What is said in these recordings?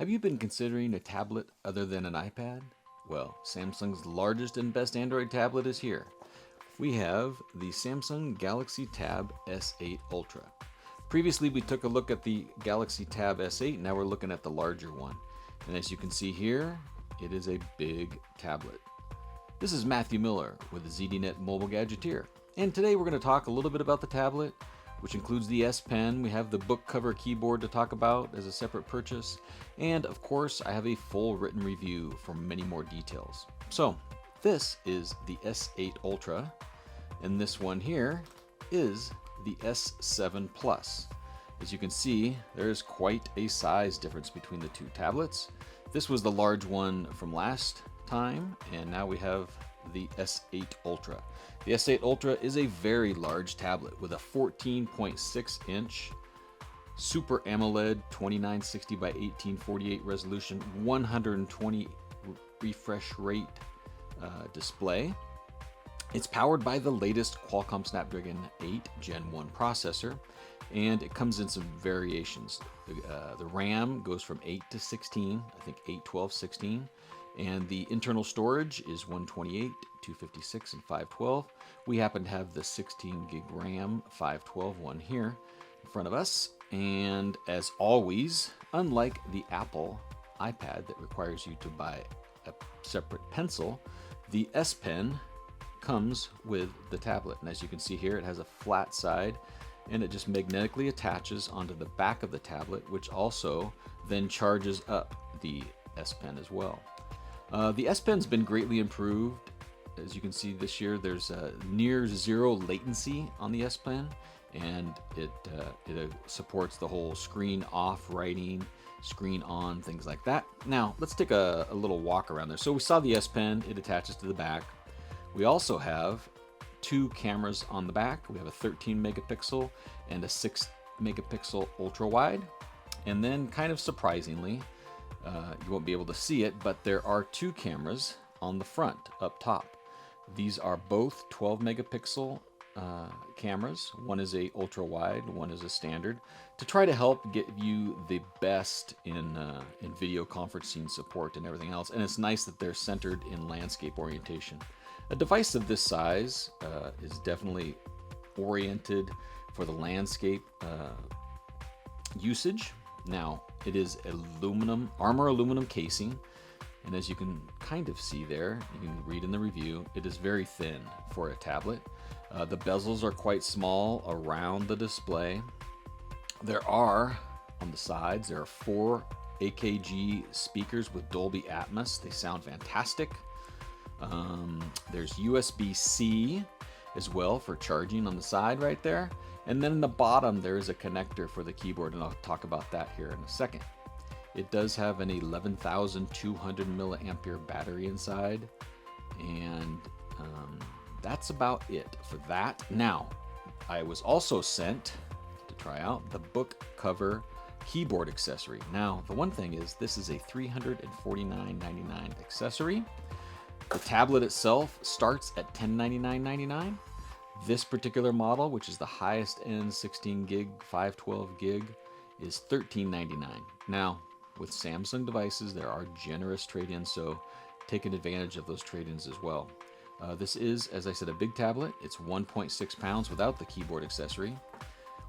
Have you been considering a tablet other than an iPad? Well, Samsung's largest and best Android tablet is here. We have the Samsung Galaxy Tab S8 Ultra. Previously, we took a look at the Galaxy Tab S8, now we're looking at the larger one. And as you can see here, it is a big tablet. This is Matthew Miller with the ZDNet Mobile Gadgeteer. And today we're going to talk a little bit about the tablet, which includes the S Pen. We have the book cover keyboard to talk about as a separate purchase. And of course, I have a full written review for many more details. So this is the S8 Ultra, and this one here is the S7 Plus. As you can see, there is quite a size difference between the two tablets. This was the large one from last time, and now we have the S8 Ultra. The S8 Ultra is a very large tablet with a 14.6 inch Super AMOLED 2960 by 1848 resolution, 120 refresh rate display. It's powered by the latest Qualcomm Snapdragon 8 Gen 1 processor, and it comes in some variations. The RAM goes from 8 to 16, I think 8, 12, 16. And the internal storage is 128, 256, and 512. We happen to have the 16 gig RAM 512 one here in front of us. And as always, unlike the Apple iPad that requires you to buy a separate pencil, the S Pen comes with the tablet. And as you can see here, it has a flat side, and it just magnetically attaches onto the back of the tablet, which also then charges up the S Pen as well. The S Pen's been greatly improved. As you can see this year, there's near zero latency on the S Pen, and it supports the whole screen off writing, screen on, things like that. Now, let's take a little walk around there. So we saw the S Pen, it attaches to the back. We also have two cameras on the back. We have a 13 megapixel and a 6 megapixel ultra wide. And then, kind of surprisingly, you won't be able to see it, but there are two cameras on the front up top. These are both 12 megapixel cameras. One is a ultra wide, one is a standard, to try to help get you the best in video conferencing support and everything else. And it's nice that they're centered in landscape orientation. A device of this size is definitely oriented for the landscape usage. Now, it is armor aluminum casing, and as you can kind of see there, you can read in the review, it is very thin for a tablet. The bezels are quite small around the display. There are, on the sides, there are 4 AKG speakers with Dolby Atmos. They sound fantastic. There's USB-C as well for charging on the side right there. And then in the bottom, there is a connector for the keyboard, and I'll talk about that here in a second. It does have an 11,200 milliampere battery inside, and that's about it for that. Now, I was also sent to try out the book cover keyboard accessory. Now, the one thing is, this is a $349.99 accessory. The tablet itself starts at $1099.99. This particular model, which is the highest end 16 gig, 512 gig, is $1399. Now, with Samsung devices, there are generous trade-ins, so taking advantage of those trade-ins as well. This is, as I said, a big tablet. It's 1.6 pounds without the keyboard accessory.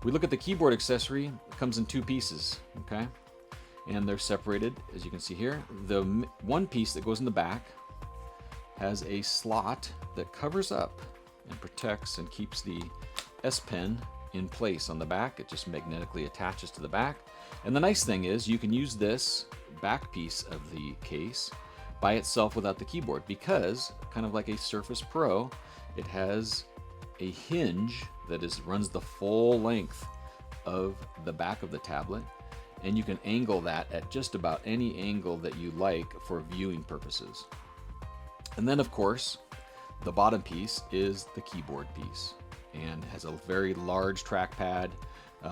We look at the keyboard accessory, it comes in 2 pieces, okay? And they're separated, as you can see here. The one piece that goes in the back has a slot that covers up and protects and keeps the S Pen in place on the back. It just magnetically attaches to the back. And the nice thing is, you can use this back piece of the case by itself without the keyboard, because, kind of like a Surface Pro, it has a hinge that runs the full length of the back of the tablet, and you can angle that at just about any angle that you like for viewing purposes. And then, of course, the bottom piece is the keyboard piece, and has a very large trackpad.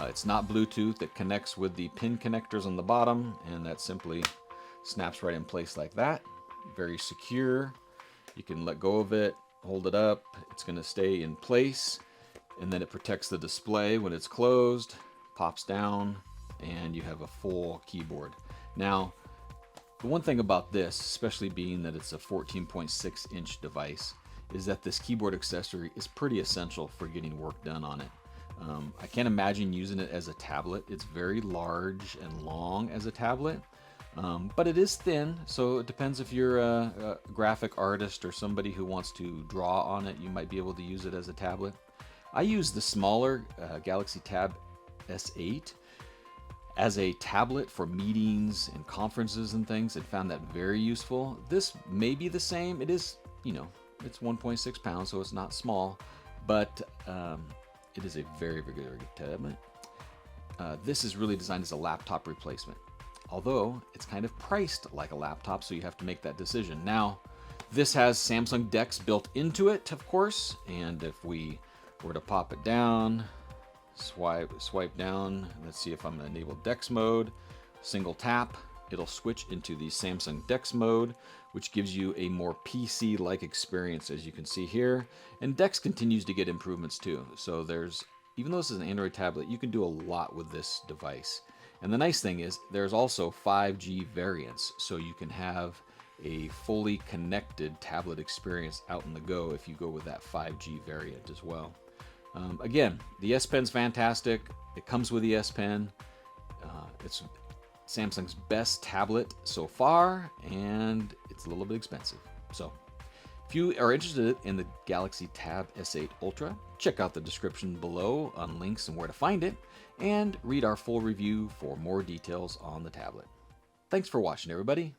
It's not Bluetooth. It connects with the pin connectors on the bottom, and that simply snaps right in place like that. Very secure. You can let go of it, hold it up. It's going to stay in place, and then it protects the display when it's closed, pops down, and you have a full keyboard. Now, The one thing about this, especially being that it's a 14.6-inch device, is that this keyboard accessory is pretty essential for getting work done on it. I can't imagine using it as a tablet. It's very large and long as a tablet, but it is thin, so it depends if you're a graphic artist or somebody who wants to draw on it. You might be able to use it as a tablet. I use the smaller Galaxy Tab S8 as a tablet for meetings and conferences and things, and found that very useful. This may be the same. It is, it's 1.6 pounds, so it's not small, but it is a very, very good tablet. This is really designed as a laptop replacement, although it's kind of priced like a laptop, so you have to make that decision. Now, this has Samsung Dex built into it, of course, and if we were to pop it down, swipe down, let's see if I'm going to enable Dex Mode, single tap, it'll switch into the Samsung Dex Mode, which gives you a more PC-like experience, as you can see here. And Dex continues to get improvements too. So even though this is an Android tablet, you can do a lot with this device. And the nice thing is there's also 5G variants, so you can have a fully connected tablet experience out on the go if you go with that 5G variant as well. Again, the S Pen's fantastic. It comes with the S Pen. It's Samsung's best tablet so far, and it's a little bit expensive. So if you are interested in the Galaxy Tab S8 Ultra, check out the description below on links and where to find it, and read our full review for more details on the tablet. Thanks for watching, everybody.